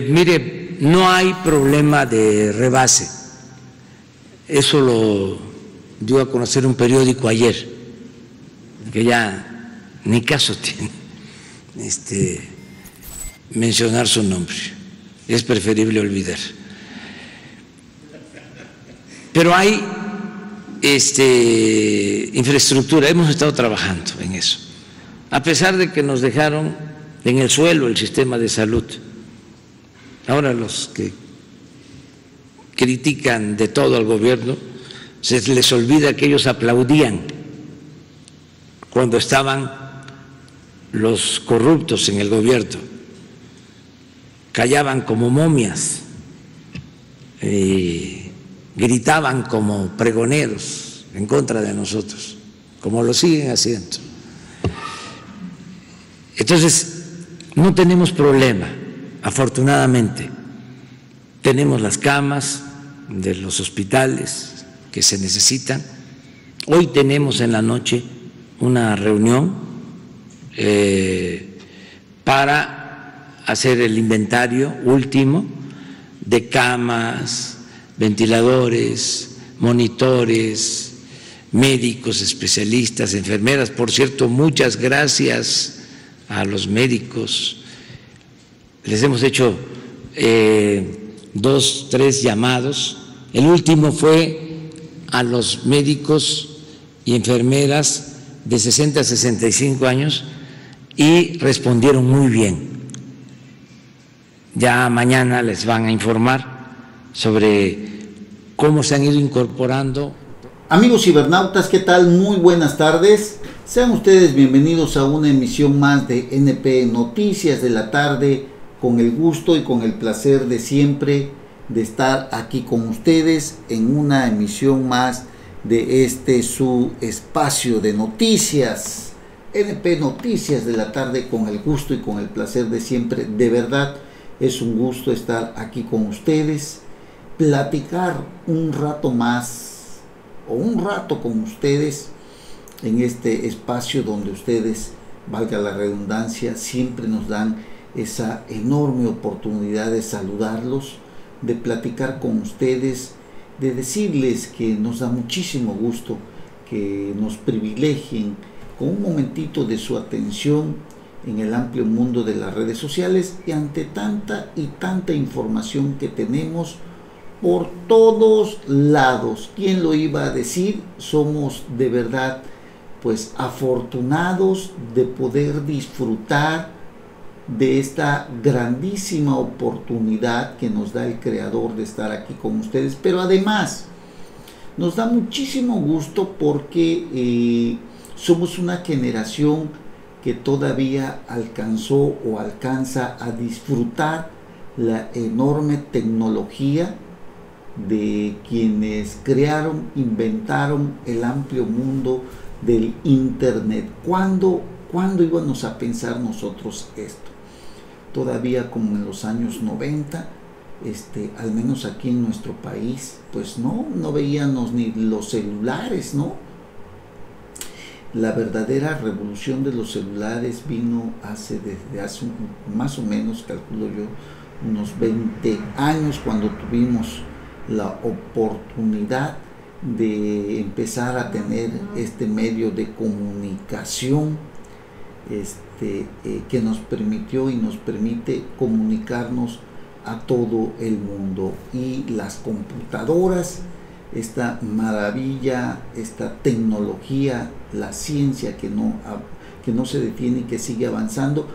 Mire, no hay problema de rebase. Eso lo dio a conocer un periódico ayer, que ya ni caso tiene mencionar su nombre. Es preferible olvidar. Pero hay infraestructura, hemos estado trabajando en eso, a pesar de que nos dejaron en el suelo el sistema de salud. Ahora los que critican de todo al gobierno, se les olvida que ellos aplaudían cuando estaban los corruptos en el gobierno, callaban como momias, gritaban como pregoneros en contra de nosotros, como lo siguen haciendo. Entonces, no tenemos problema, afortunadamente. Tenemos las camas de los hospitales que se necesitan. Hoy tenemos en la noche una reunión para hacer el inventario último de camas, ventiladores, monitores, médicos, especialistas, enfermeras. Por cierto, muchas gracias a los médicos. Les hemos hecho 2, 3 llamados. El último fue a los médicos y enfermeras de 60 a 65 años y respondieron muy bien. Ya mañana les van a informar sobre cómo se han ido incorporando. Amigos cibernautas, ¿qué tal? Muy buenas tardes. Sean ustedes bienvenidos a una emisión más de NP Noticias de la tarde, con el gusto y con el placer de siempre de estar aquí con ustedes en una emisión más de su espacio de noticias, NP Noticias de la tarde, con el gusto y con el placer de siempre. De verdad es un gusto estar aquí con ustedes, platicar un rato más o un rato con ustedes en este espacio donde ustedes, valga la redundancia, siempre nos dan esa enorme oportunidad de saludarlos, de platicar con ustedes, de decirles que nos da muchísimo gusto que nos privilegien con un momentito de su atención en el amplio mundo de las redes sociales y ante tanta y tanta información que tenemos por todos lados. ¿Quién lo iba a decir? Somos de verdad pues afortunados de poder disfrutar de esta grandísima oportunidad que nos da el Creador de estar aquí con ustedes, pero además nos da muchísimo gusto porque somos una generación que todavía alcanzó o alcanza a disfrutar la enorme tecnología de quienes crearon, inventaron el amplio mundo del Internet. ¿Cuándo íbamos a pensar nosotros esto? Todavía como en los años 90, al menos aquí en nuestro país, pues no veíamos ni los celulares, ¿no? La verdadera revolución de los celulares vino desde hace más o menos, calculo yo, unos 20 años, cuando tuvimos la oportunidad de empezar a tener este medio de comunicación que nos permitió y nos permite comunicarnos a todo el mundo. Y las computadoras, esta maravilla, esta tecnología, la ciencia que no se detiene y que sigue avanzando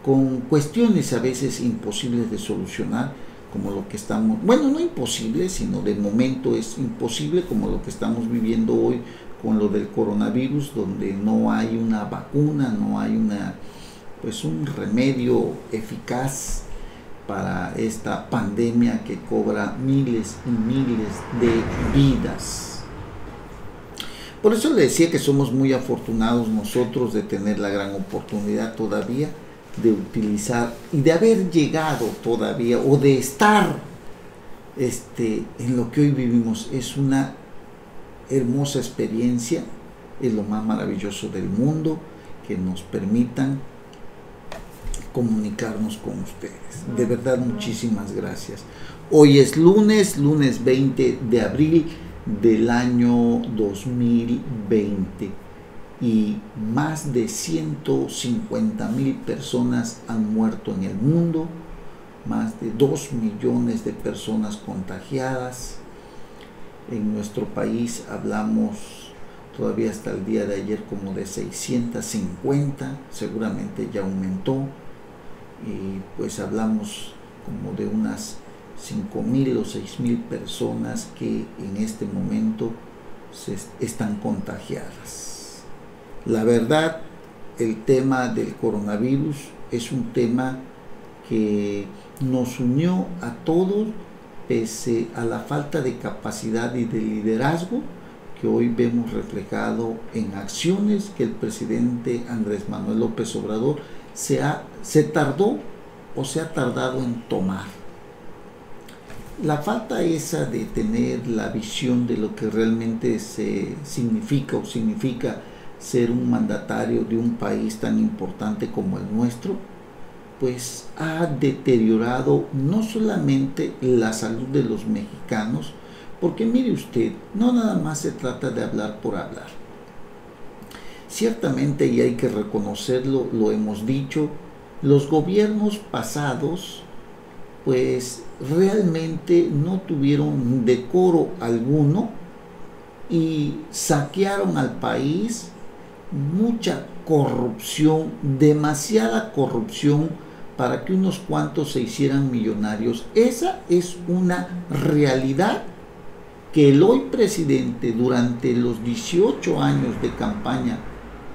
con cuestiones a veces imposibles de solucionar, como lo que estamos, bueno, no imposible, sino de momento es imposible, como lo que estamos viviendo hoy con lo del coronavirus, donde no hay una vacuna, no hay un remedio eficaz para esta pandemia que cobra miles y miles de vidas. Por eso le decía que somos muy afortunados nosotros de tener la gran oportunidad todavía de utilizar y de haber llegado todavía o de estar en lo que hoy vivimos. Es una hermosa experiencia, es lo más maravilloso del mundo, que nos permitan comunicarnos con ustedes. De verdad, muchísimas gracias. Hoy es lunes 20 de abril del año 2020 y más de 150,000 personas han muerto en el mundo, más de 2 millones de personas contagiadas. En nuestro país hablamos todavía hasta el día de ayer como de 650, seguramente ya aumentó, y pues hablamos como de unas 5,000 o 6,000 personas que en este momento están contagiadas. La verdad, el tema del coronavirus es un tema que nos unió a todos pese a la falta de capacidad y de liderazgo que hoy vemos reflejado en acciones que el presidente Andrés Manuel López Obrador se ha tardado en tomar. La falta esa de tener la visión de lo que realmente significa ser un mandatario de un país tan importante como el nuestro, pues ha deteriorado no solamente la salud de los mexicanos, porque mire usted, no nada más se trata de hablar por hablar. Ciertamente, y hay que reconocerlo, lo hemos dicho, los gobiernos pasados pues realmente no tuvieron decoro alguno y saquearon al país, mucha corrupción, demasiada corrupción para que unos cuantos se hicieran millonarios. Esa es una realidad que el hoy presidente, durante los 18 años de campaña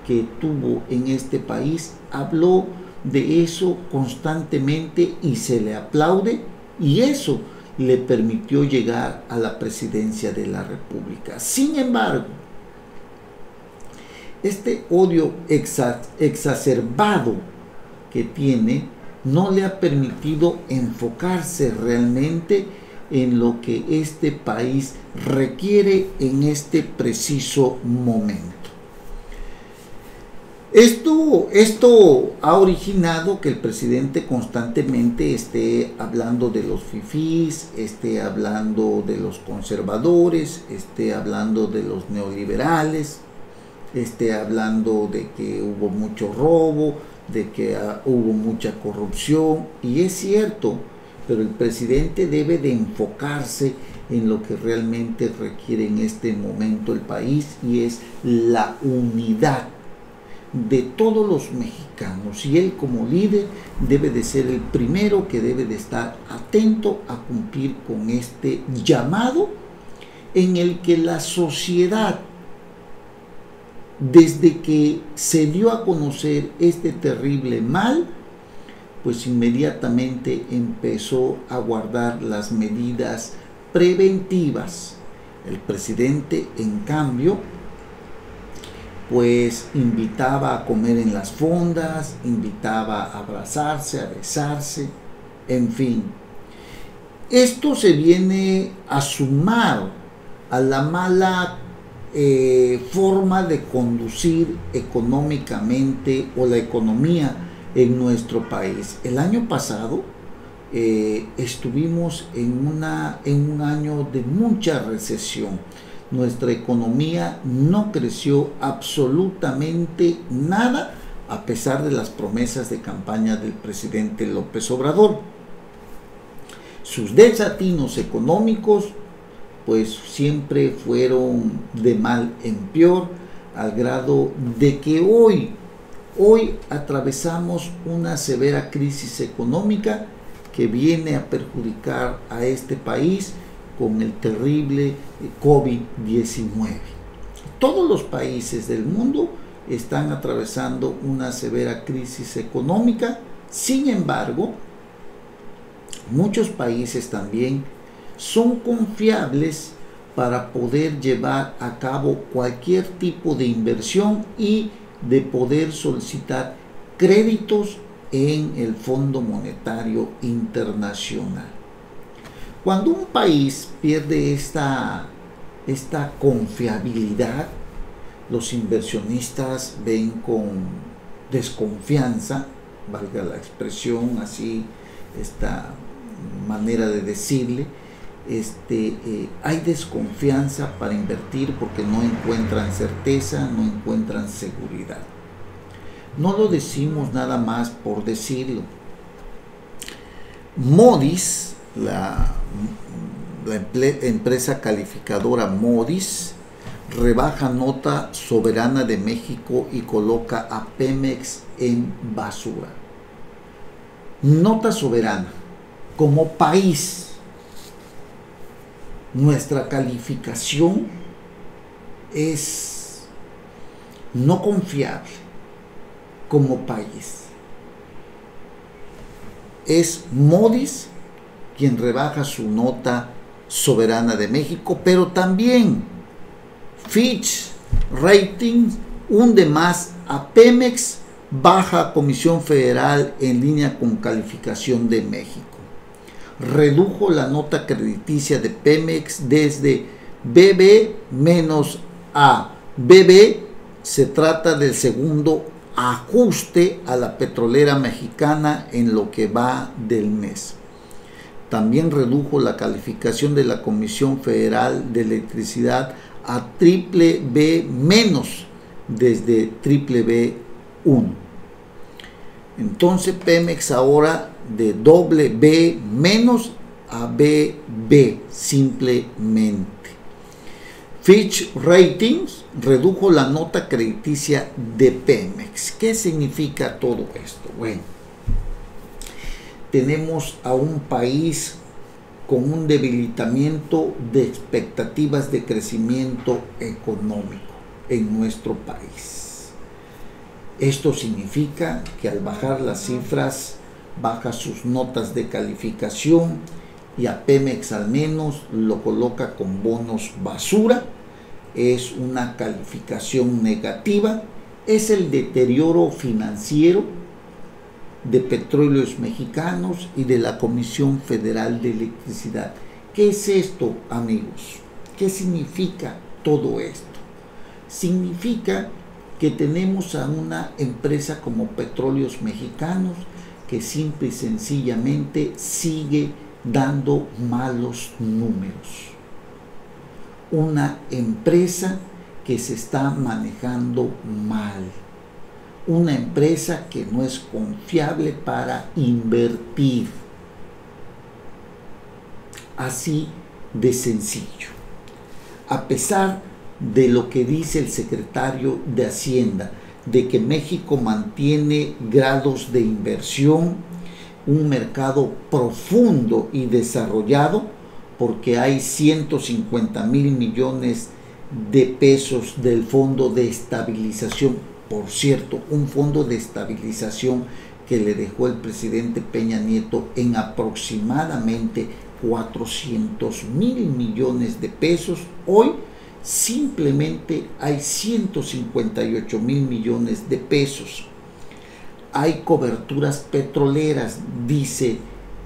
que tuvo en este país, habló de eso constantemente y se le aplaude, y eso le permitió llegar a la presidencia de la República. Sin embargo, este odio exacerbado que tiene no le ha permitido enfocarse realmente en lo que este país requiere en este preciso momento. Esto ha originado que el presidente constantemente esté hablando de los fifís, esté hablando de los conservadores, esté hablando de los neoliberales, esté hablando de que hubo mucho robo, de que hubo mucha corrupción, y es cierto, pero el presidente debe de enfocarse en lo que realmente requiere en este momento el país, y es la unidad de todos los mexicanos, y él como líder debe de ser el primero que debe de estar atento a cumplir con este llamado en el que la sociedad, desde que se dio a conocer este terrible mal, pues inmediatamente empezó a guardar las medidas preventivas. El presidente, en cambio, pues invitaba a comer en las fondas, invitaba a abrazarse, a besarse, en fin. Esto se viene a sumar a la mala forma de conducir económicamente o la economía en nuestro país. El año pasado estuvimos en un año de mucha recesión. Nuestra economía no creció absolutamente nada, a pesar de las promesas de campaña del presidente López Obrador. Sus desatinos económicos pues siempre fueron de mal en peor, al grado de que hoy atravesamos una severa crisis económica que viene a perjudicar a este país con el terrible COVID-19. Todos los países del mundo están atravesando una severa crisis económica. Sin embargo, muchos países también son confiables para poder llevar a cabo cualquier tipo de inversión y de poder solicitar créditos en el Fondo Monetario Internacional. Cuando un país pierde esta confiabilidad, los inversionistas ven con desconfianza, valga la expresión, así, esta manera de decirle, hay desconfianza para invertir porque no encuentran certeza, no encuentran seguridad. No lo decimos nada más por decirlo. Moody's, la empresa calificadora Moody's, rebaja nota soberana de México y coloca a Pemex en basura. Nota soberana. Como país, nuestra calificación es no confiable como país. Es Moody's quien rebaja su nota soberana de México, pero también Fitch Ratings hunde más a Pemex, baja a Comisión Federal en línea con calificación de México. Redujo la nota crediticia de Pemex desde BB- a BB. Se trata del segundo ajuste a la petrolera mexicana en lo que va del mes. También redujo la calificación de la Comisión Federal de Electricidad a BB- desde BBB1. Entonces Pemex ahora de B- a BB simplemente. Fitch Ratings redujo la nota crediticia de Pemex. ¿Qué significa todo esto? Bueno, tenemos a un país con un debilitamiento de expectativas de crecimiento económico en nuestro país. Esto significa que al bajar las cifras, baja sus notas de calificación y a Pemex al menos lo coloca con bonos basura. Es una calificación negativa, es el deterioro financiero de Petróleos Mexicanos y de la Comisión Federal de Electricidad. ¿Qué es esto, amigos? ¿Qué significa todo esto? Significa que tenemos a una empresa como Petróleos Mexicanos que simple y sencillamente sigue dando malos números. Una empresa que se está manejando mal. Una empresa que no es confiable para invertir. Así de sencillo. A pesar de lo que dice el secretario de Hacienda, de que México mantiene grados de inversión, un mercado profundo y desarrollado, porque hay 150,000 millones de pesos del Fondo de Estabilización. Por cierto, un fondo de estabilización que le dejó el presidente Peña Nieto en aproximadamente 400,000 millones de pesos. Hoy simplemente hay 158,000 millones de pesos. Hay coberturas petroleras, dice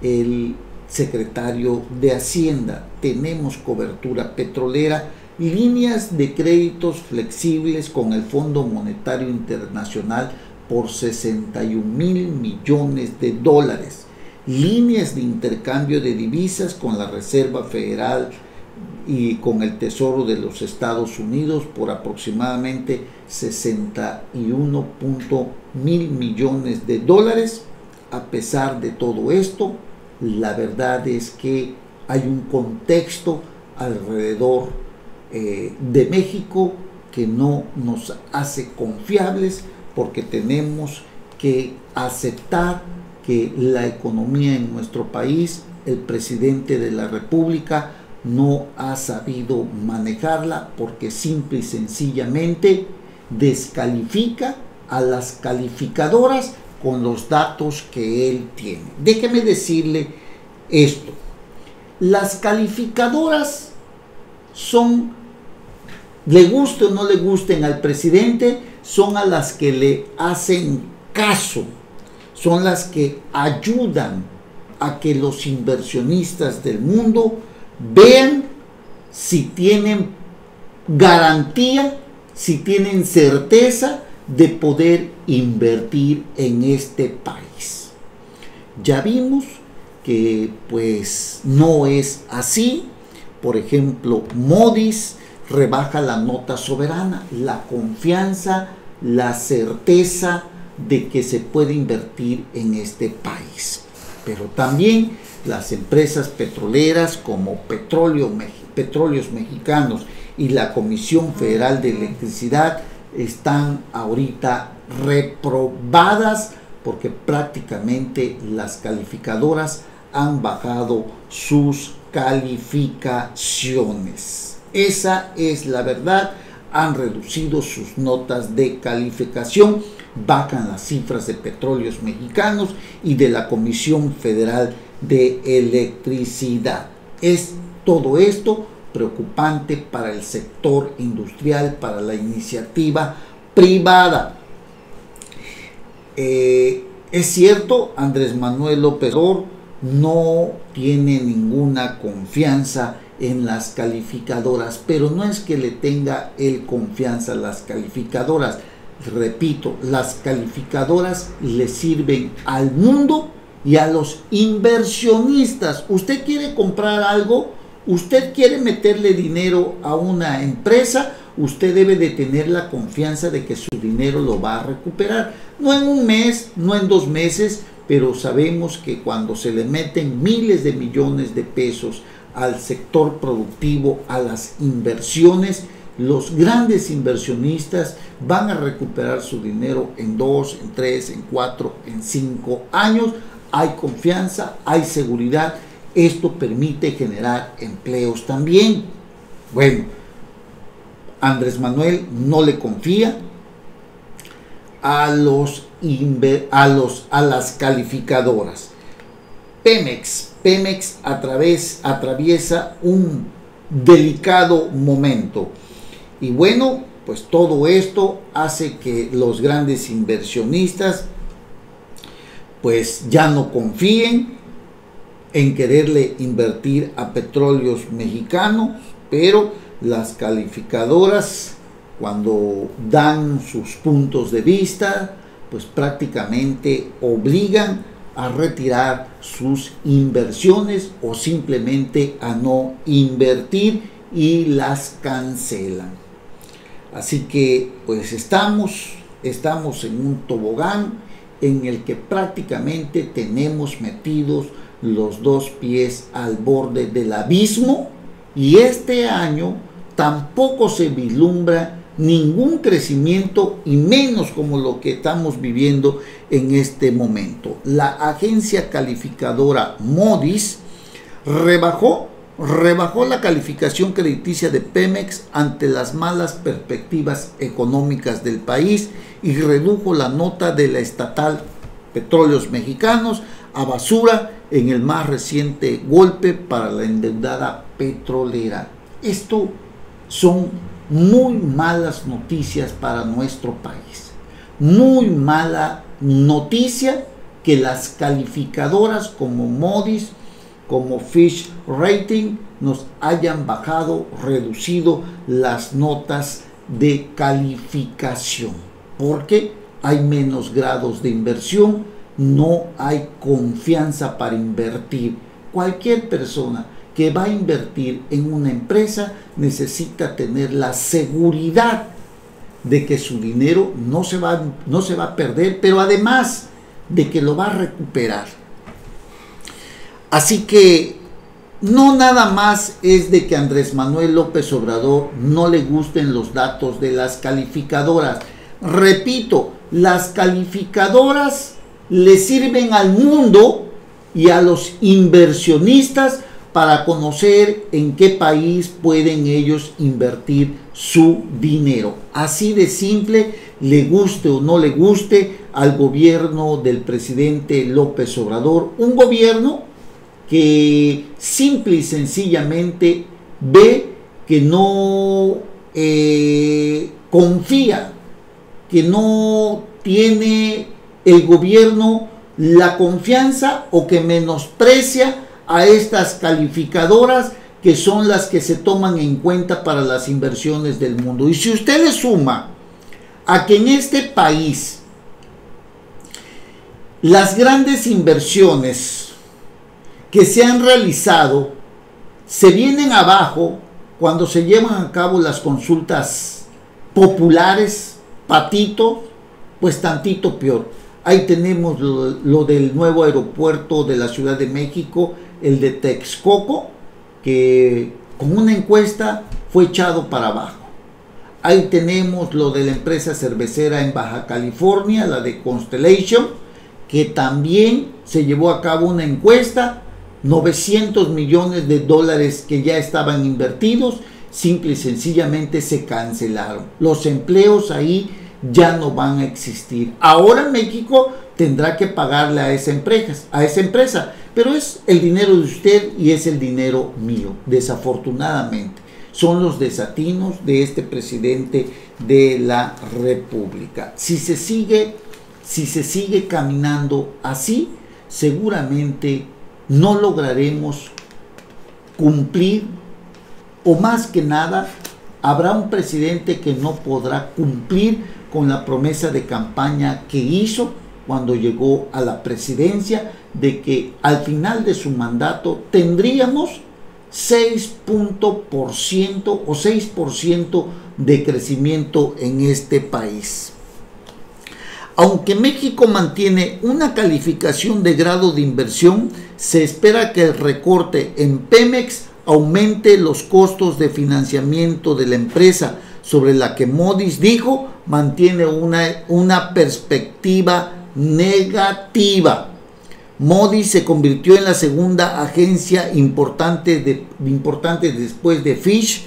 el secretario de Hacienda. Tenemos cobertura petrolera, líneas de créditos flexibles con el Fondo Monetario Internacional por 61,000 millones de dólares, líneas de intercambio de divisas con la Reserva Federal y con el Tesoro de los Estados Unidos por aproximadamente 61,000 millones de dólares. A pesar de todo esto, la verdad es que hay un contexto alrededor de México que no nos hace confiables, porque tenemos que aceptar que la economía en nuestro país, el presidente de la República no ha sabido manejarla, porque simple y sencillamente descalifica a las calificadoras con los datos que él tiene. Déjeme decirle esto: las calificadoras son, le guste o no le gusten al presidente, son a las que le hacen caso, son las que ayudan a que los inversionistas del mundo vean si tienen garantía, si tienen certeza de poder invertir en este país. Ya vimos que pues no es así. Por ejemplo, Moody's rebaja la nota soberana, la confianza, la certeza de que se puede invertir en este país. Pero también las empresas petroleras como Petróleos Mexicanos y la Comisión Federal de Electricidad están ahorita reprobadas porque prácticamente las calificadoras han bajado sus calificaciones. Esa es la verdad. Han reducido sus notas de calificación, bajan las cifras de Petróleos Mexicanos y de la Comisión Federal de Electricidad. Es todo esto preocupante para el sector industrial, para la iniciativa privada. Es cierto, Andrés Manuel López Obrador no tiene ninguna confianza en las calificadoras, pero no es que le tenga él confianza a las calificadoras. Repito, las calificadoras le sirven al mundo y a los inversionistas. Usted quiere comprar algo, usted quiere meterle dinero a una empresa, usted debe de tener la confianza de que su dinero lo va a recuperar. No en un mes, no en 2 meses, pero sabemos que cuando se le meten miles de millones de pesos al sector productivo, a las inversiones, los grandes inversionistas van a recuperar su dinero en 2, en 3, en 4, en 5 años. Hay confianza, hay seguridad. Esto permite generar empleos también. Bueno, Andrés Manuel no le confía a las calificadoras. Pemex atraviesa un delicado momento. Y bueno, pues todo esto hace que los grandes inversionistas pues ya no confíen en quererle invertir a Petróleos Mexicanos, pero las calificadoras, cuando dan sus puntos de vista, pues prácticamente obligan a retirar sus inversiones o simplemente a no invertir y las cancelan. Así que pues estamos en un tobogán en el que prácticamente tenemos metidos los 2 pies al borde del abismo, y este año tampoco se vislumbra ningún crecimiento, y menos como lo que estamos viviendo en este momento. La agencia calificadora Moody's rebajó la calificación crediticia de Pemex ante las malas perspectivas económicas del país y redujo la nota de la estatal Petróleos Mexicanos a basura en el más reciente golpe para la endeudada petrolera. Esto son muy malas noticias para nuestro país. Muy mala noticia que las calificadoras como Moody's, como Fitch Rating, nos hayan reducido las notas de calificación, porque hay menos grados de inversión, no hay confianza para invertir. Cualquier persona que va a invertir en una empresa necesita tener la seguridad de que su dinero no se va a perder, pero además de que lo va a recuperar. Así que no nada más es de que a Andrés Manuel López Obrador no le gusten los datos de las calificadoras. Repito, las calificadoras le sirven al mundo y a los inversionistas para conocer en qué país pueden ellos invertir su dinero. Así de simple, le guste o no le guste al gobierno del presidente López Obrador, un gobierno que simple y sencillamente ve que no confía, que no tiene el gobierno la confianza, o que menosprecia a estas calificadoras, que son las que se toman en cuenta para las inversiones del mundo. Y si usted le suma a que en este país las grandes inversiones que se han realizado se vienen abajo cuando se llevan a cabo las consultas populares, patito, pues tantito peor. Ahí tenemos lo del nuevo aeropuerto de la Ciudad de México, el de Texcoco, que con una encuesta fue echado para abajo. Ahí tenemos lo de la empresa cervecera en Baja California, la de Constellation, que también se llevó a cabo una encuesta, 900 millones de dólares que ya estaban invertidos, simple y sencillamente se cancelaron. Los empleos ahí ya no van a existir. Ahora México tendrá que pagarle a esa empresa, pero es el dinero de usted y es el dinero mío, desafortunadamente. Son los desatinos de este presidente de la República. Si se sigue caminando así, seguramente no lograremos cumplir, o más que nada, habrá un presidente que no podrá cumplir con la promesa de campaña que hizo cuando llegó a la presidencia, de que al final de su mandato tendríamos 6% de crecimiento en este país. Aunque México mantiene una calificación de grado de inversión, se espera que el recorte en Pemex aumente los costos de financiamiento de la empresa, sobre la que Moody's dijo mantiene una perspectiva negativa. Moody's se convirtió en la segunda agencia importante después de Fitch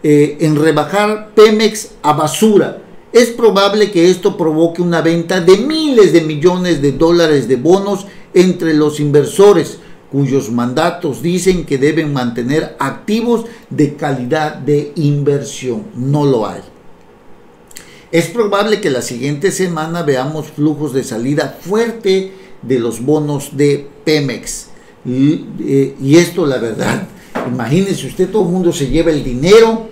en rebajar Pemex a basura. Es probable que esto provoque una venta de miles de millones de dólares de bonos entre los inversores, cuyos mandatos dicen que deben mantener activos de calidad de inversión. No lo hay. Es probable que la siguiente semana veamos flujos de salida fuerte de los bonos de Pemex. Y esto, la verdad, imagínense usted, todo el mundo se lleva el dinero,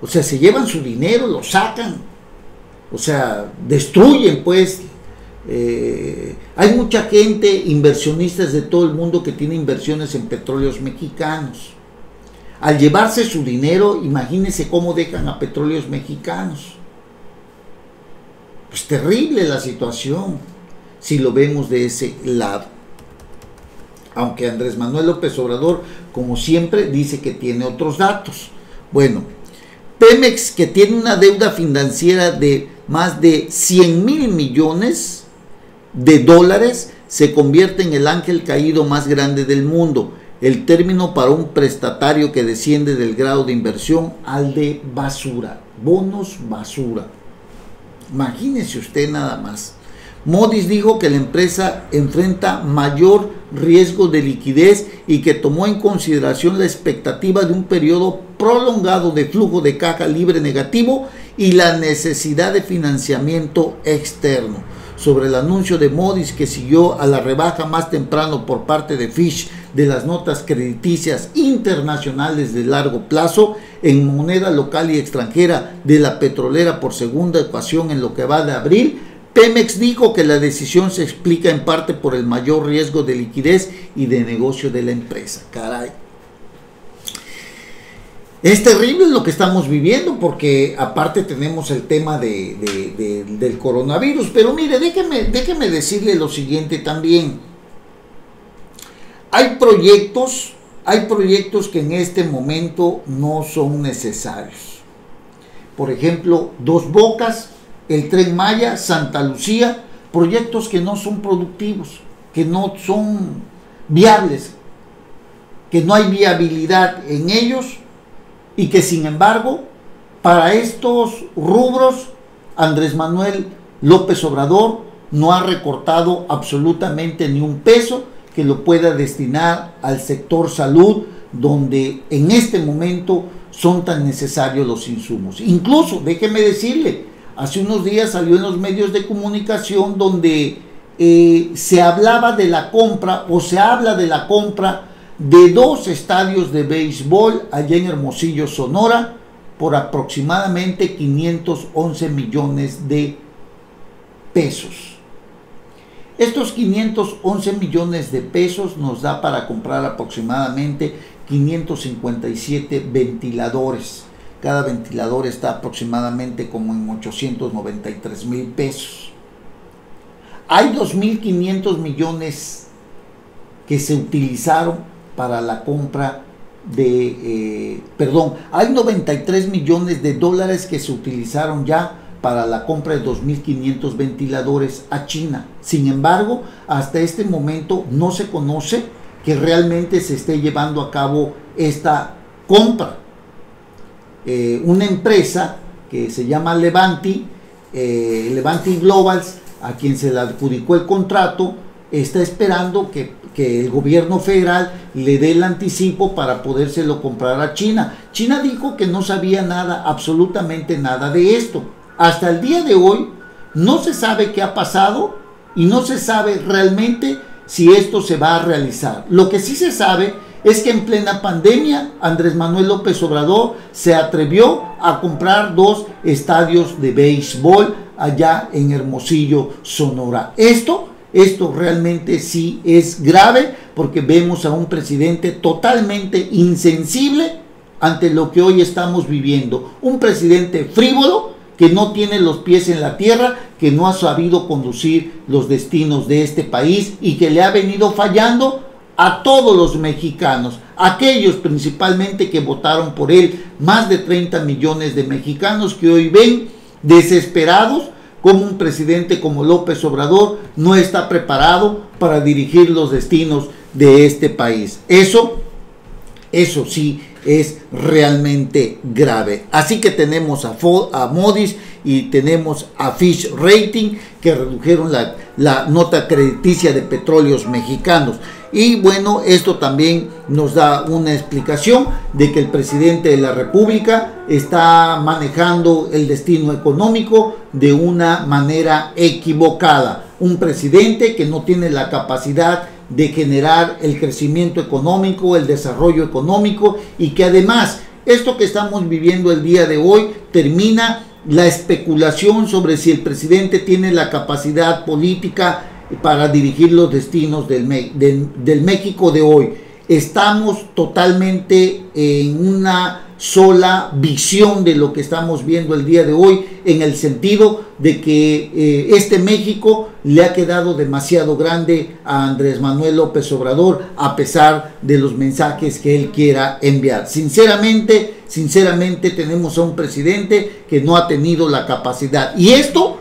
o sea, se llevan su dinero, lo sacan, o sea, destruyen pues. Hay mucha gente, inversionistas de todo el mundo, que tiene inversiones en petróleos mexicanos. Al llevarse su dinero, imagínense cómo dejan a petróleos mexicanos. Pues terrible la situación, si lo vemos de ese lado. Aunque Andrés Manuel López Obrador, como siempre, dice que tiene otros datos. Bueno, Pemex, que tiene una deuda financiera de más de 100,000 millones de dólares, se convierte en el ángel caído más grande del mundo, el término para un prestatario que desciende del grado de inversión al de basura, bonos basura. Imagínese usted nada más. Moody's dijo que la empresa enfrenta mayor riesgo de liquidez y que tomó en consideración la expectativa de un periodo prolongado de flujo de caja libre negativo y la necesidad de financiamiento externo. Sobre el anuncio de Moody's, que siguió a la rebaja más temprano por parte de Fitch de las notas crediticias internacionales de largo plazo en moneda local y extranjera de la petrolera por segunda ocasión en lo que va de abril, Pemex dijo que la decisión se explica en parte por el mayor riesgo de liquidez y de negocio de la empresa. Caray. Es terrible lo que estamos viviendo, porque aparte tenemos el tema del coronavirus. Pero mire, déjeme decirle lo siguiente también. Hay proyectos que en este momento no son necesarios. Por ejemplo, Dos Bocas, el Tren Maya, Santa Lucía, proyectos que no son productivos, que no son viables, que no hay viabilidad en ellos, y que sin embargo, para estos rubros, Andrés Manuel López Obrador no ha recortado absolutamente ni un peso que lo pueda destinar al sector salud, donde en este momento son tan necesarios los insumos. Incluso, déjeme decirle, hace unos días salió en los medios de comunicación donde se hablaba de la compra, o se habla de la compra de 2 estadios de béisbol allá en Hermosillo, Sonora, por aproximadamente 511 millones de pesos. Estos 511 millones de pesos nos da para comprar aproximadamente 557 ventiladores. Cada ventilador está aproximadamente como en 893 mil pesos. Hay 2.500 millones que se utilizaron para la compra hay 93 millones de dólares que se utilizaron ya para la compra de 2.500 ventiladores a China. Sin embargo, hasta este momento no se conoce que realmente se esté llevando a cabo esta compra. Una empresa que se llama Levanti Globals, a quien se le adjudicó el contrato, está esperando que el gobierno federal le dé el anticipo para podérselo comprar a China. China dijo que no sabía nada, absolutamente nada de esto. Hasta el día de hoy no se sabe qué ha pasado y no se sabe realmente si esto se va a realizar. Lo que sí se sabe es que en plena pandemia Andrés Manuel López Obrador se atrevió a comprar 2 estadios de béisbol allá en Hermosillo, Sonora. Esto realmente sí es grave, porque vemos a un presidente totalmente insensible ante lo que hoy estamos viviendo. Un presidente frívolo que no tiene los pies en la tierra, que no ha sabido conducir los destinos de este país y que le ha venido fallando a todos los mexicanos, aquellos principalmente que votaron por él, más de 30 millones de mexicanos que hoy ven desesperados como un presidente como López Obrador no está preparado para dirigir los destinos de este país. Eso sí es realmente grave. Así que tenemos a Moody's y tenemos a Fitch Rating, que redujeron la nota crediticia de Petróleos Mexicanos. Y bueno, esto también nos da una explicación de que el presidente de la República está manejando el destino económico de una manera equivocada. Un presidente que no tiene la capacidad de generar el crecimiento económico, el desarrollo económico, y que además esto que estamos viviendo el día de hoy termina la especulación sobre si el presidente tiene la capacidad política para dirigir los destinos del México de hoy. Estamos totalmente en una sola visión de lo que estamos viendo el día de hoy, en el sentido de que este México le ha quedado demasiado grande a Andrés Manuel López Obrador, a pesar de los mensajes que él quiera enviar. Sinceramente tenemos a un presidente que no ha tenido la capacidad, y esto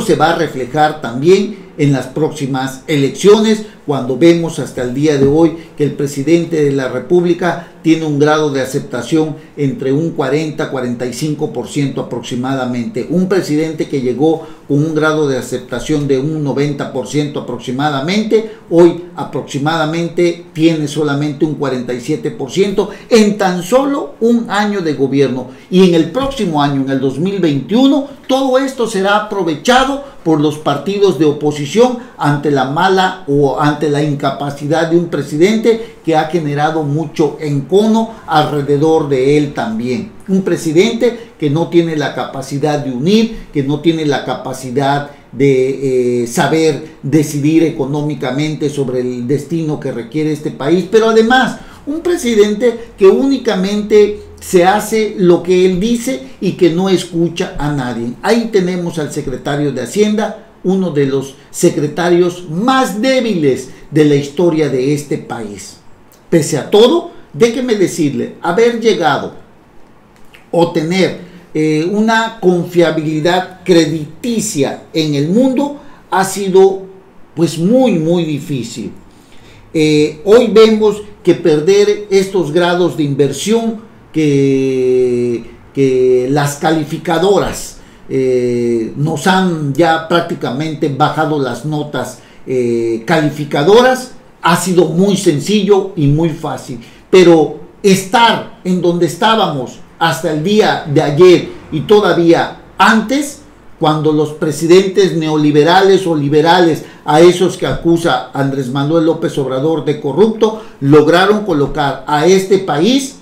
se va a reflejar también en las próximas elecciones, cuando vemos hasta el día de hoy que el presidente de la República tiene un grado de aceptación entre un 40-45% aproximadamente. Un presidente que llegó con un grado de aceptación de un 90% aproximadamente, hoy aproximadamente tiene solamente un 47% en tan solo un año de gobierno. Y en el próximo año, en el 2021, todo esto será aprovechado por los partidos de oposición ante la mala o ante la incapacidad de un presidente que ha generado mucho encono alrededor de él también. Un presidente que no tiene la capacidad de unir, que no tiene la capacidad de saber decidir económicamente sobre el destino que requiere este país, pero además un presidente que únicamente se hace lo que él dice y que no escucha a nadie. Ahí tenemos al secretario de Hacienda, uno de los secretarios más débiles de la historia de este país. Pese a todo, déjeme decirle, haber llegado o tener una confiabilidad crediticia en el mundo ha sido pues muy difícil. Hoy vemos que perder estos grados de inversión que las calificadoras nos han ya prácticamente bajado las notas calificadoras, ha sido muy sencillo y muy fácil, pero estar en donde estábamos hasta el día de ayer y todavía antes, cuando los presidentes neoliberales o liberales, a esos que acusa Andrés Manuel López Obrador de corrupto, lograron colocar a este país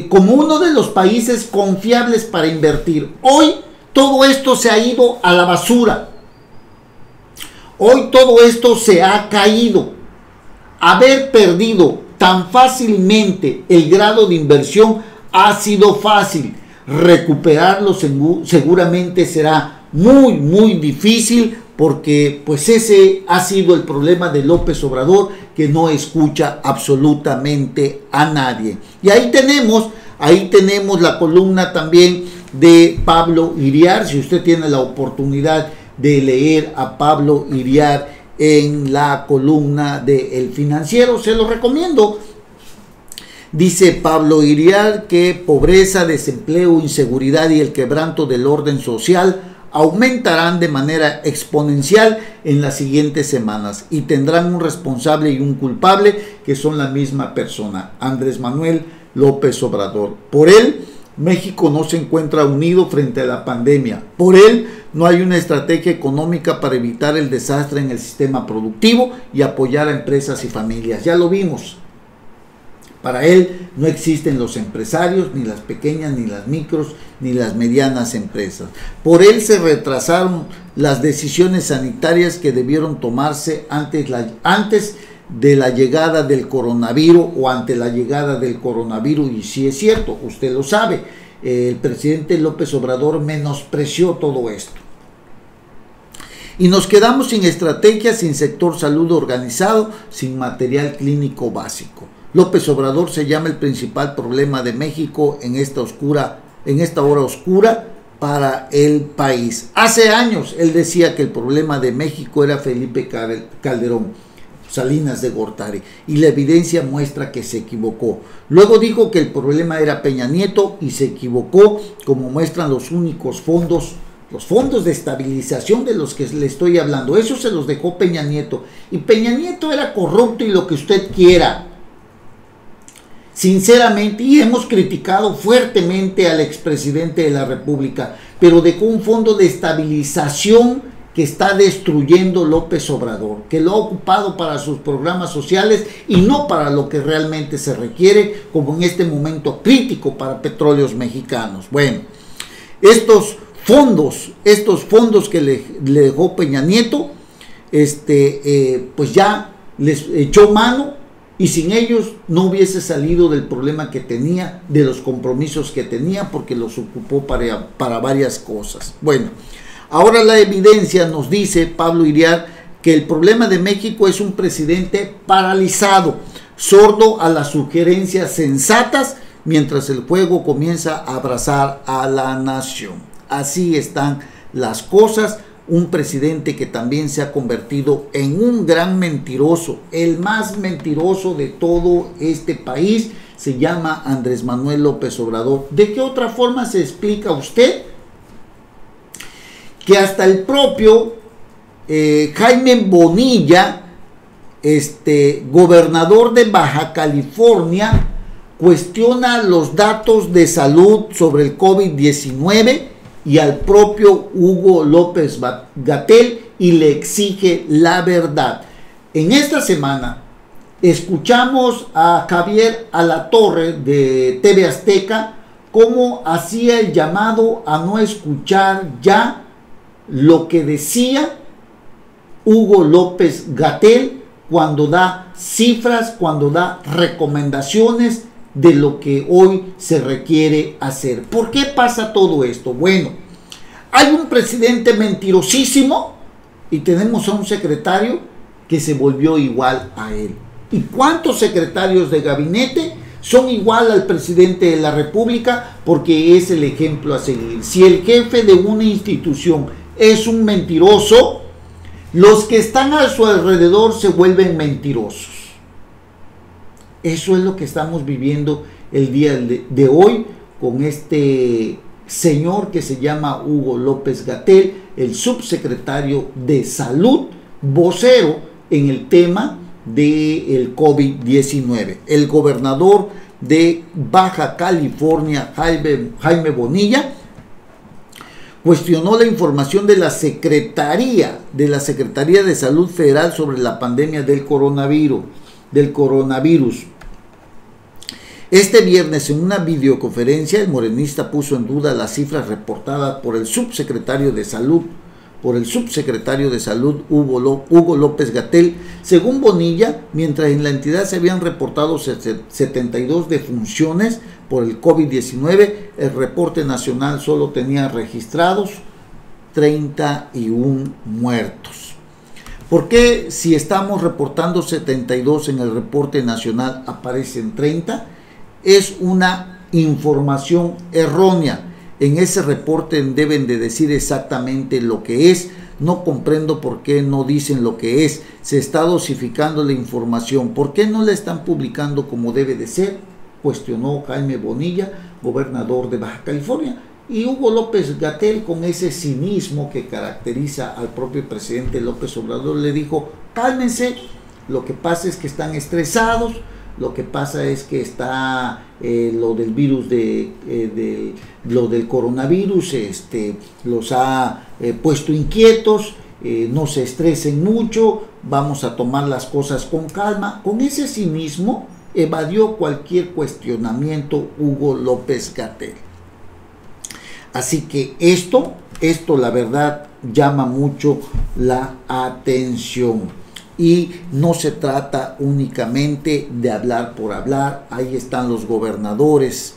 como uno de los países confiables para invertir. Hoy todo esto se ha ido a la basura. Hoy todo esto se ha caído. Haber perdido tan fácilmente el grado de inversión ha sido fácil. Recuperarlo seguramente será muy difícil, porque pues ese ha sido el problema de López Obrador, que no escucha absolutamente a nadie. Y ahí tenemos la columna también de Pablo Iriart. Si usted tiene la oportunidad de leer a Pablo Iriart en la columna de El Financiero, se lo recomiendo. Dice Pablo Iriart que pobreza, desempleo, inseguridad y el quebranto del orden social aumentarán de manera exponencial en las siguientes semanas y tendrán un responsable y un culpable, que son la misma persona, Andrés Manuel López Obrador. Por él, México no se encuentra unido frente a la pandemia. Por él, no hay una estrategia económica para evitar el desastre en el sistema productivo y apoyar a empresas y familias. Ya lo vimos. Para él no existen los empresarios, ni las pequeñas, ni las micros, ni las medianas empresas. Por él se retrasaron las decisiones sanitarias que debieron tomarse antes de la llegada del coronavirus o ante la llegada del coronavirus. Y sí es cierto, usted lo sabe, el presidente López Obrador menospreció todo esto. Y nos quedamos sin estrategia, sin sector salud organizado, sin material clínico básico. López Obrador se llama el principal problema de México en esta hora oscura para el país. Hace años él decía que el problema de México era Felipe Calderón, Salinas de Gortari, y la evidencia muestra que se equivocó. Luego dijo que el problema era Peña Nieto y se equivocó, como muestran los únicos fondos, los fondos de estabilización de los que le estoy hablando. Eso se los dejó Peña Nieto, y Peña Nieto era corrupto y lo que usted quiera. Sinceramente, y hemos criticado fuertemente al expresidente de la República, pero dejó un fondo de estabilización que está destruyendo López Obrador, que lo ha ocupado para sus programas sociales y no para lo que realmente se requiere, como en este momento crítico para Petróleos Mexicanos. Bueno, estos fondos que le dejó Peña Nieto, pues ya les echó mano, y sin ellos no hubiese salido del problema que tenía, de los compromisos que tenía, porque los ocupó para varias cosas. Bueno, ahora la evidencia nos dice Pablo Iriart que el problema de México es un presidente paralizado, sordo a las sugerencias sensatas, mientras el fuego comienza a abrazar a la nación. Así están las cosas. Un presidente que también se ha convertido en un gran mentiroso, el más mentiroso de todo este país, se llama Andrés Manuel López Obrador. ¿De qué otra forma se explica usted que hasta el propio Jaime Bonilla, gobernador de Baja California, cuestiona los datos de salud sobre el COVID-19 y al propio Hugo López-Gatell, y le exige la verdad? En esta semana escuchamos a Javier Alatorre de TV Azteca cómo hacía el llamado a no escuchar ya lo que decía Hugo López-Gatell cuando da cifras, cuando da recomendaciones de lo que hoy se requiere hacer. ¿Por qué pasa todo esto? Bueno, hay un presidente mentirosísimo y tenemos a un secretario que se volvió igual a él. ¿Y cuántos secretarios de gabinete son igual al presidente de la República? Porque es el ejemplo a seguir. Si el jefe de una institución es un mentiroso, los que están a su alrededor se vuelven mentirosos. Eso es lo que estamos viviendo el día de hoy con este señor que se llama Hugo López-Gatell, el subsecretario de Salud, vocero en el tema del COVID-19. El gobernador de Baja California, Jaime Bonilla, cuestionó la información de la Secretaría de Salud Federal sobre la pandemia del coronavirus. Este viernes, en una videoconferencia, el morenista puso en duda las cifras reportadas por el subsecretario de Salud, Hugo López-Gatell. Según Bonilla, mientras en la entidad se habían reportado 72 defunciones por el COVID-19, el reporte nacional solo tenía registrados 31 muertos. ¿Por qué si estamos reportando 72 en el reporte nacional aparecen 30? Es una información errónea. En ese reporte deben de decir exactamente lo que es. No comprendo por qué no dicen lo que es. Se está dosificando la información. ¿Por qué no la están publicando como debe de ser? Cuestionó Jaime Bonilla, gobernador de Baja California. Y Hugo López-Gatell, con ese cinismo que caracteriza al propio presidente López Obrador, le dijo: cálmense, lo que pasa es que están estresados, lo que pasa es que está lo del virus, lo del coronavirus, los ha puesto inquietos, no se estresen mucho, vamos a tomar las cosas con calma. Con ese cinismo evadió cualquier cuestionamiento Hugo López-Gatell. Así que esto la verdad llama mucho la atención. Y no se trata únicamente de hablar por hablar. Ahí están los gobernadores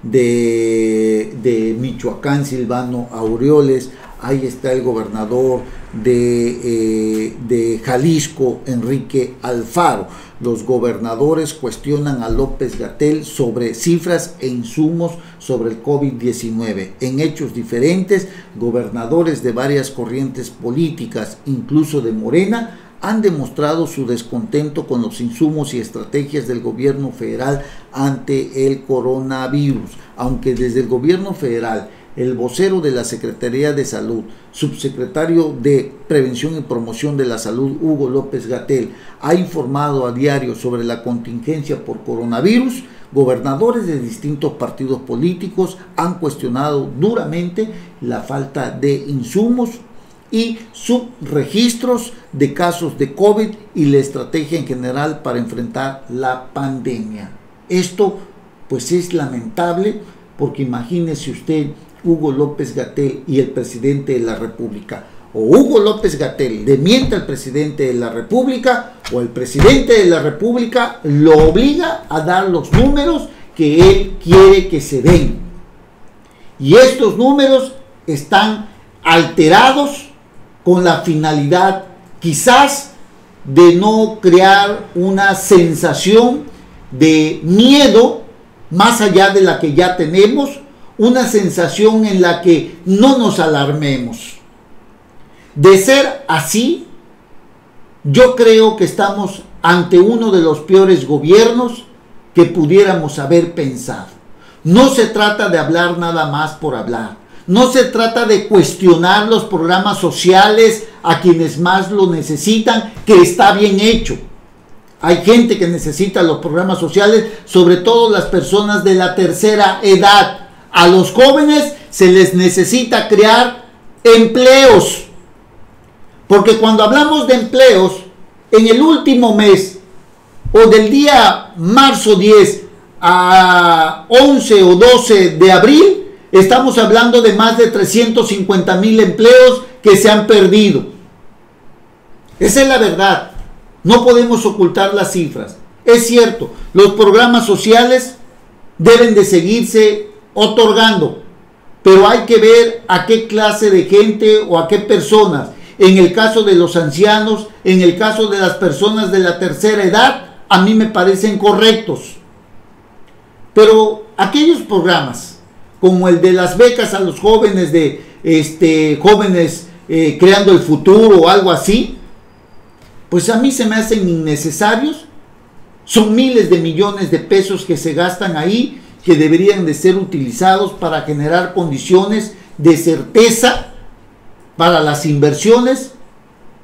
de Michoacán, Silvano Aureoles. Ahí está el gobernador de Jalisco, Enrique Alfaro. Los gobernadores cuestionan a López-Gatell sobre cifras e insumos sobre el COVID-19. En hechos diferentes, gobernadores de varias corrientes políticas, incluso de Morena, han demostrado su descontento con los insumos y estrategias del gobierno federal ante el coronavirus. Aunque desde el gobierno federal, el vocero de la Secretaría de Salud, subsecretario de Prevención y Promoción de la Salud, Hugo López-Gatell, ha informado a diario sobre la contingencia por coronavirus, gobernadores de distintos partidos políticos han cuestionado duramente la falta de insumos y subregistros de casos de COVID y la estrategia en general para enfrentar la pandemia. Esto pues es lamentable, porque imagínese usted, Hugo López-Gatell y el presidente de la República. O Hugo López-Gatell le miente al presidente de la República, o el presidente de la República lo obliga a dar los números que él quiere que se den. Y estos números están alterados con la finalidad quizás de no crear una sensación de miedo más allá de la que ya tenemos, una sensación en la que no nos alarmemos. De ser así, yo creo que estamos ante uno de los peores gobiernos que pudiéramos haber pensado. No se trata de hablar nada más por hablar. No se trata de cuestionar los programas sociales a quienes más lo necesitan, que está bien hecho. Hay gente que necesita los programas sociales, sobre todo las personas de la tercera edad. A los jóvenes se les necesita crear empleos. Porque cuando hablamos de empleos, en el último mes, o del día marzo 10 a 11 o 12 de abril, estamos hablando de más de 350,000 empleos que se han perdido. Esa es la verdad. No podemos ocultar las cifras. Es cierto, los programas sociales deben de seguirse otorgando, pero hay que ver a qué clase de gente o a qué personas. En el caso de los ancianos, en el caso de las personas de la tercera edad, a mí me parecen correctos. Pero aquellos programas como el de las becas a los jóvenes creando el futuro o algo así, pues a mí se me hacen innecesarios. Son miles de millones de pesos que se gastan ahí, que deberían de ser utilizados para generar condiciones de certeza para las inversiones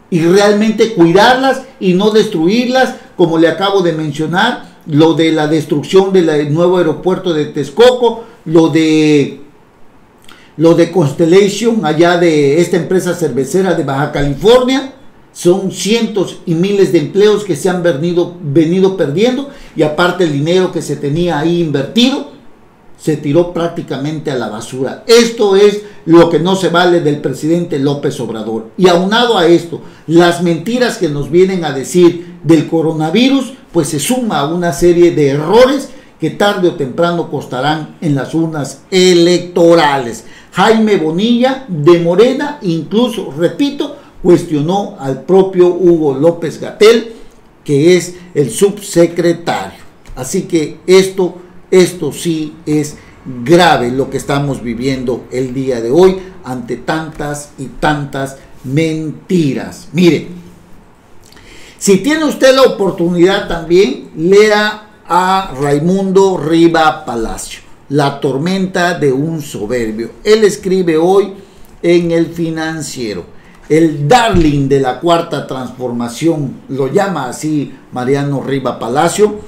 y realmente cuidarlas y no destruirlas, como le acabo de mencionar, lo de la destrucción del nuevo aeropuerto de Texcoco, lo de Constellation, allá de esta empresa cervecera de Baja California, Son cientos y miles de empleos que se han venido perdiendo, y aparte el dinero que se tenía ahí invertido se tiró prácticamente a la basura. Esto es lo que no se vale del presidente López Obrador. Y aunado a esto, las mentiras que nos vienen a decir del coronavirus, pues se suma a una serie de errores que tarde o temprano costarán en las urnas electorales. Jaime Bonilla de Morena, incluso, repito, cuestionó al propio Hugo López-Gatell, que es el subsecretario. Así que esto sí es grave lo que estamos viviendo el día de hoy ante tantas y tantas mentiras. Mire, si tiene usted la oportunidad también, lea a Raimundo Riva Palacio, La tormenta de un soberbio. Él escribe hoy en El Financiero: el darling de la cuarta transformación, lo llama así Mariano Riva Palacio,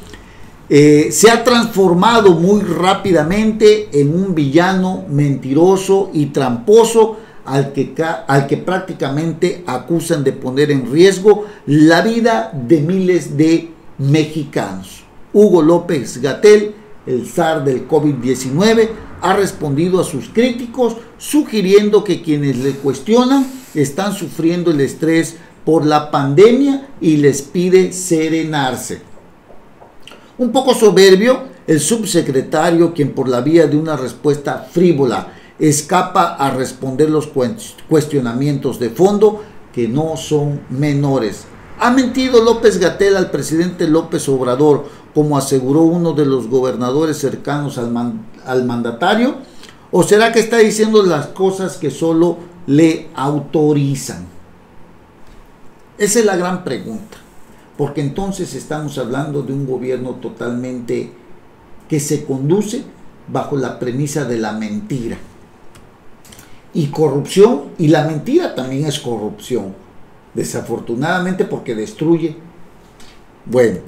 se ha transformado muy rápidamente en un villano mentiroso y tramposo al que prácticamente acusan de poner en riesgo la vida de miles de mexicanos. Hugo López-Gatell, el zar del COVID-19, ha respondido a sus críticos sugiriendo que quienes le cuestionan están sufriendo el estrés por la pandemia y les pide serenarse. Un poco soberbio, el subsecretario, quien por la vía de una respuesta frívola escapa a responder los cuestionamientos de fondo, que no son menores. ¿Ha mentido López-Gatell al presidente López Obrador, como aseguró uno de los gobernadores cercanos al mandatario? ¿O será que está diciendo las cosas que solo le autorizan? Esa es la gran pregunta, porque entonces estamos hablando de un gobierno totalmente que se conduce bajo la premisa de la mentira y corrupción, y la mentira también es corrupción, desafortunadamente, porque destruye. Bueno,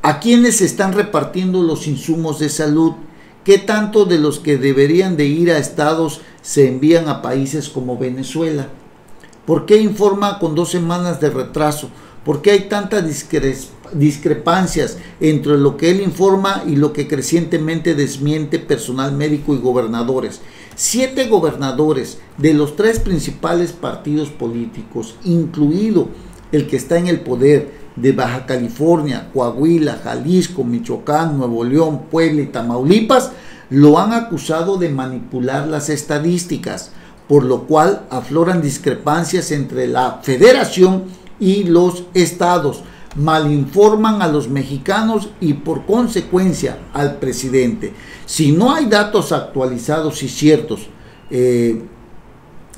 ¿a quiénes se están repartiendo los insumos de salud? ¿Qué tanto de los que deberían de ir a estados se envían a países como Venezuela? ¿Por qué informa con 2 semanas de retraso? ¿Por qué hay tantas discrepancias entre lo que él informa y lo que crecientemente desmiente personal médico y gobernadores? 7 gobernadores de los 3 principales partidos políticos, incluido el que está en el poder, de Baja California, Coahuila, Jalisco, Michoacán, Nuevo León, Puebla y Tamaulipas, lo han acusado de manipular las estadísticas, por lo cual afloran discrepancias entre la federación y los estados, malinforman a los mexicanos y por consecuencia al presidente. Si no hay datos actualizados y ciertos,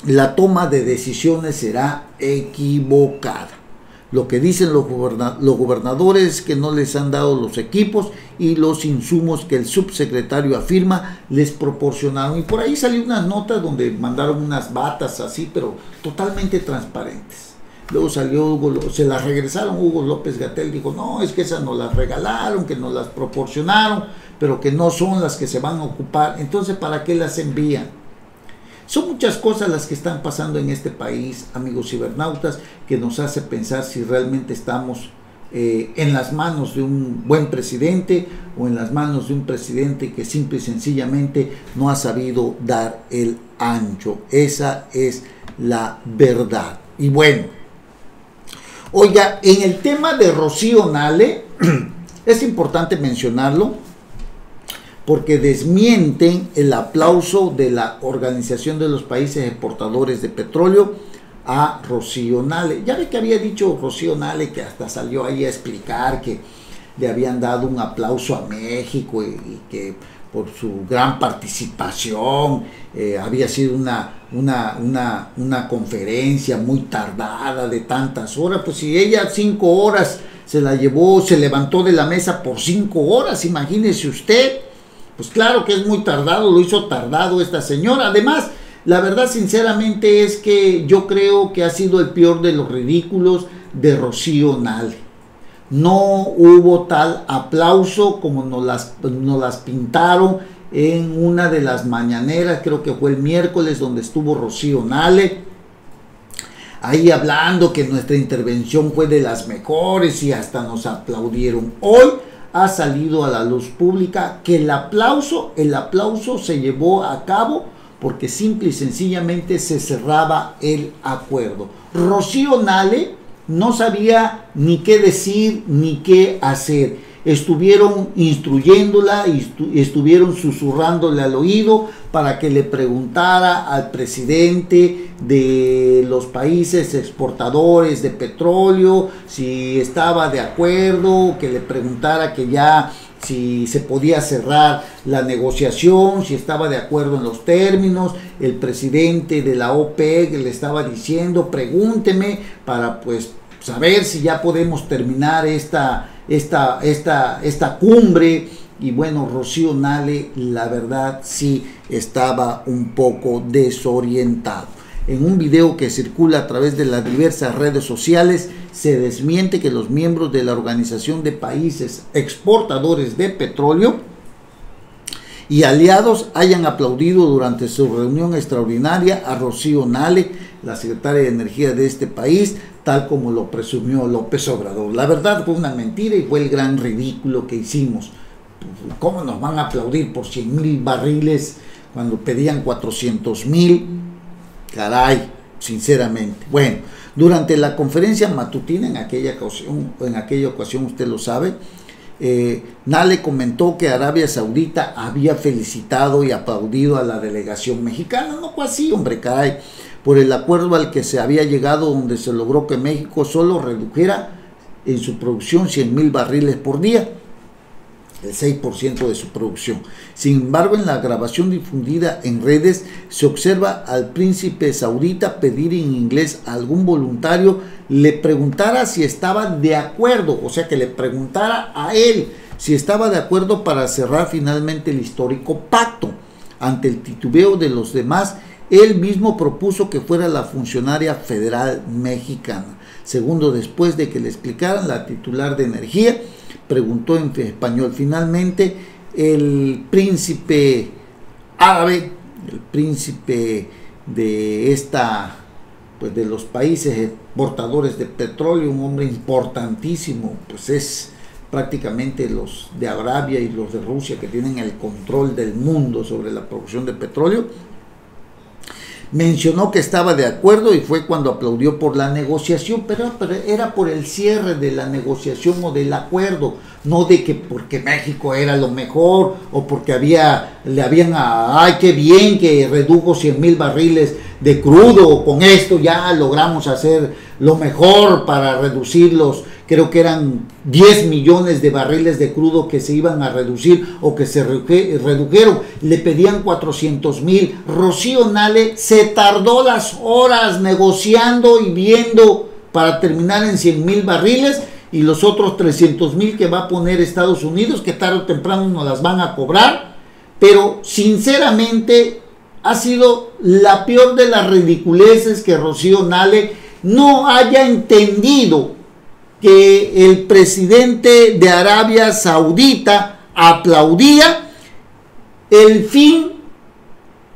la toma de decisiones será equivocada. Lo que dicen los gobernadores es que no les han dado los equipos y los insumos que el subsecretario afirma les proporcionaron. Y por ahí salió unas notas donde mandaron unas batas así, pero totalmente transparentes. Luego salió se las regresaron. Hugo López-Gatell dijo: no, es que esas nos las regalaron, que nos las proporcionaron, pero que no son las que se van a ocupar. Entonces, ¿para qué las envían? Son muchas cosas las que están pasando en este país, amigos cibernautas, que nos hace pensar si realmente estamos en las manos de un buen presidente o en las manos de un presidente que simple y sencillamente no ha sabido dar el ancho. Esa es la verdad. Y bueno, oiga, en el tema de Rocío Nale, es importante mencionarlo, porque desmienten el aplauso de la Organización de los Países Exportadores de Petróleo a Rocío Nale. Ya ve que había dicho Rocío Nale, que hasta salió ahí a explicar que le habían dado un aplauso a México y que por su gran participación había sido una conferencia muy tardada de tantas horas. Pues si ella 5 horas se la llevó, se levantó de la mesa por 5 horas, imagínese usted. Pues claro que es muy tardado, lo hizo tardado esta señora. Además, la verdad sinceramente es que yo creo que ha sido el peor de los ridículos de Rocío Nale. No hubo tal aplauso como nos las pintaron en una de las mañaneras, creo que fue el miércoles, donde estuvo Rocío Nale. ahí hablando que nuestra intervención fue de las mejores y hasta nos aplaudieron. Hoy ha salido a la luz pública que el aplauso se llevó a cabo porque simple y sencillamente se cerraba el acuerdo. Rocío Nale no sabía ni qué decir ni qué hacer. Estuvieron instruyéndola y estuvieron susurrándole al oído para que le preguntara al presidente de los países exportadores de petróleo si estaba de acuerdo, que le preguntara que ya si se podía cerrar la negociación, si estaba de acuerdo en los términos. El presidente de la OPEC le estaba diciendo, pregúnteme para pues saber si ya podemos terminar esta cumbre. Y bueno, Rocío Nale, la verdad sí estaba un poco desorientado. En un video que circula a través de las diversas redes sociales, se desmiente que los miembros de la Organización de Países Exportadores de Petróleo y aliados hayan aplaudido durante su reunión extraordinaria a Rocío Nale, la secretaria de Energía de este país, tal como lo presumió López Obrador. La verdad fue una mentira y fue el gran ridículo que hicimos. ¿Cómo nos van a aplaudir por 100,000 barriles cuando pedían 400,000? Caray, sinceramente. Bueno, durante la conferencia matutina en aquella ocasión, usted lo sabe, Nale comentó que Arabia Saudita había felicitado y aplaudido a la delegación mexicana. No fue así, hombre, caray, por el acuerdo al que se había llegado, donde se logró que México solo redujera en su producción 100,000 barriles por día, el 6% de su producción. Sin embargo, en la grabación difundida en redes se observa al príncipe saudita pedir en inglés a algún voluntario le preguntara si estaba de acuerdo, o sea, que le preguntara a él si estaba de acuerdo para cerrar finalmente el histórico pacto. Ante el titubeo de los demás, él mismo propuso que fuera la funcionaria federal mexicana. Segundo después de que le explicaran, la titular de Energía preguntó en español. Finalmente, el príncipe árabe, el príncipe de de los países exportadores de petróleo, un hombre importantísimo, pues es prácticamente los de Arabia y los de Rusia que tienen el control del mundo sobre la producción de petróleo, mencionó que estaba de acuerdo y fue cuando aplaudió por la negociación, pero era por el cierre de la negociación o del acuerdo, no de que porque México era lo mejor o porque ay, qué bien que redujo 100,000 barriles de crudo, con esto ya logramos hacer lo mejor para reducirlos. Creo que eran 10 millones de barriles de crudo que se iban a reducir o que se redujeron. Le pedían 400,000. Rocío Nale se tardó las horas negociando y viendo para terminar en 100,000 barriles y los otros 300,000 que va a poner Estados Unidos, que tarde o temprano nos las van a cobrar. Pero sinceramente ha sido la peor de las ridiculeces que Rocío Nale no haya entendido que el presidente de Arabia Saudita aplaudía el fin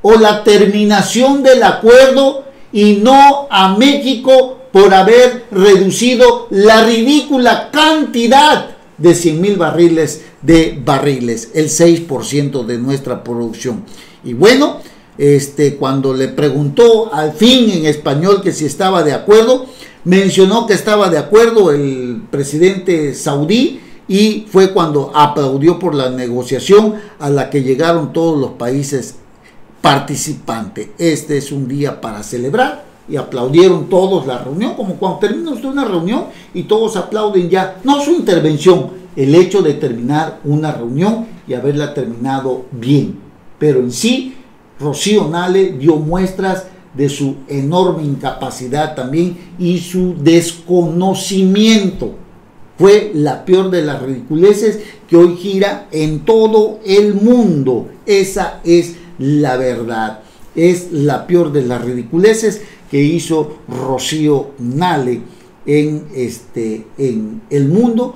o la terminación del acuerdo y no a México por haber reducido la ridícula cantidad de 100,000 barriles de barriles, el 6% de nuestra producción. Y bueno, cuando le preguntó al fin en español que si estaba de acuerdo, mencionó que estaba de acuerdo el presidente saudí y fue cuando aplaudió por la negociación a la que llegaron todos los países participantes. Este es un día para celebrar y aplaudieron todos la reunión, como cuando termina usted una reunión y todos aplauden ya, no su intervención, el hecho de terminar una reunión y haberla terminado bien, pero en sí Rocío Nale dio muestras de su enorme incapacidad también y su desconocimiento. Fue la peor de las ridiculeces que hoy gira en todo el mundo. Esa es la verdad. Es la peor de las ridiculeces que hizo Rocío Nale en el mundo,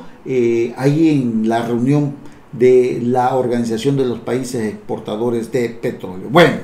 ahí en la reunión de la Organización de los Países Exportadores de Petróleo. Bueno,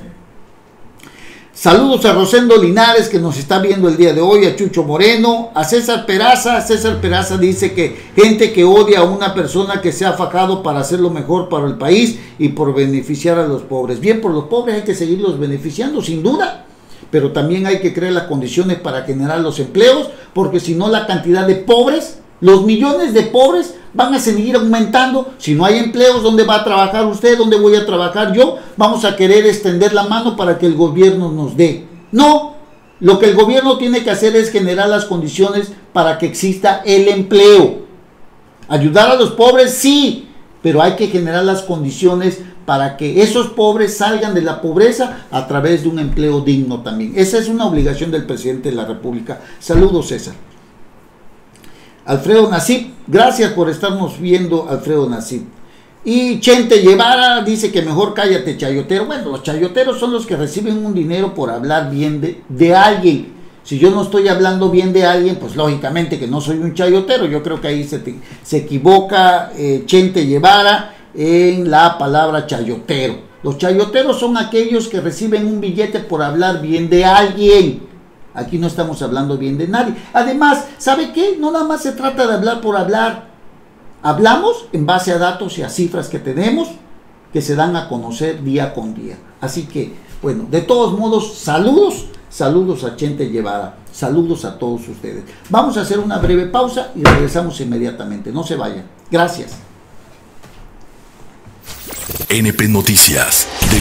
Saludos a Rosendo Linares, que nos está viendo el día de hoy, a Chucho Moreno, a César Peraza. César Peraza dice que gente que odia a una persona que se ha fajado para hacer lo mejor para el país y por beneficiar a los pobres. Bien, por los pobres hay que seguirlos beneficiando, sin duda, pero también hay que crear las condiciones para generar los empleos, porque si no la cantidad de pobres, los millones de pobres van a seguir aumentando. Si no hay empleos, ¿dónde va a trabajar usted? ¿Dónde voy a trabajar yo? Vamos a querer extender la mano para que el gobierno nos dé. No, lo que el gobierno tiene que hacer es generar las condiciones para que exista el empleo. Ayudar a los pobres, sí, pero hay que generar las condiciones para que esos pobres salgan de la pobreza a través de un empleo digno también. Esa es una obligación del presidente de la República. Saludos, César. Alfredo Nasip, gracias por estarnos viendo, Alfredo Nasip. Y Chente Guevara dice que mejor cállate, chayotero. Bueno, los chayoteros son los que reciben un dinero por hablar bien de alguien. Si yo no estoy hablando bien de alguien, pues lógicamente que no soy un chayotero. Yo creo que ahí se equivoca Chente Guevara en la palabra chayotero. Los chayoteros son aquellos que reciben un billete por hablar bien de alguien. Aquí no estamos hablando bien de nadie. Además, ¿sabe qué? No nada más se trata de hablar por hablar. Hablamos en base a datos y a cifras que tenemos, que se dan a conocer día con día. Así que, bueno, de todos modos, saludos a Chente Guevara, saludos a todos ustedes. Vamos a hacer una breve pausa y regresamos inmediatamente. No se vayan. Gracias. NP Noticias.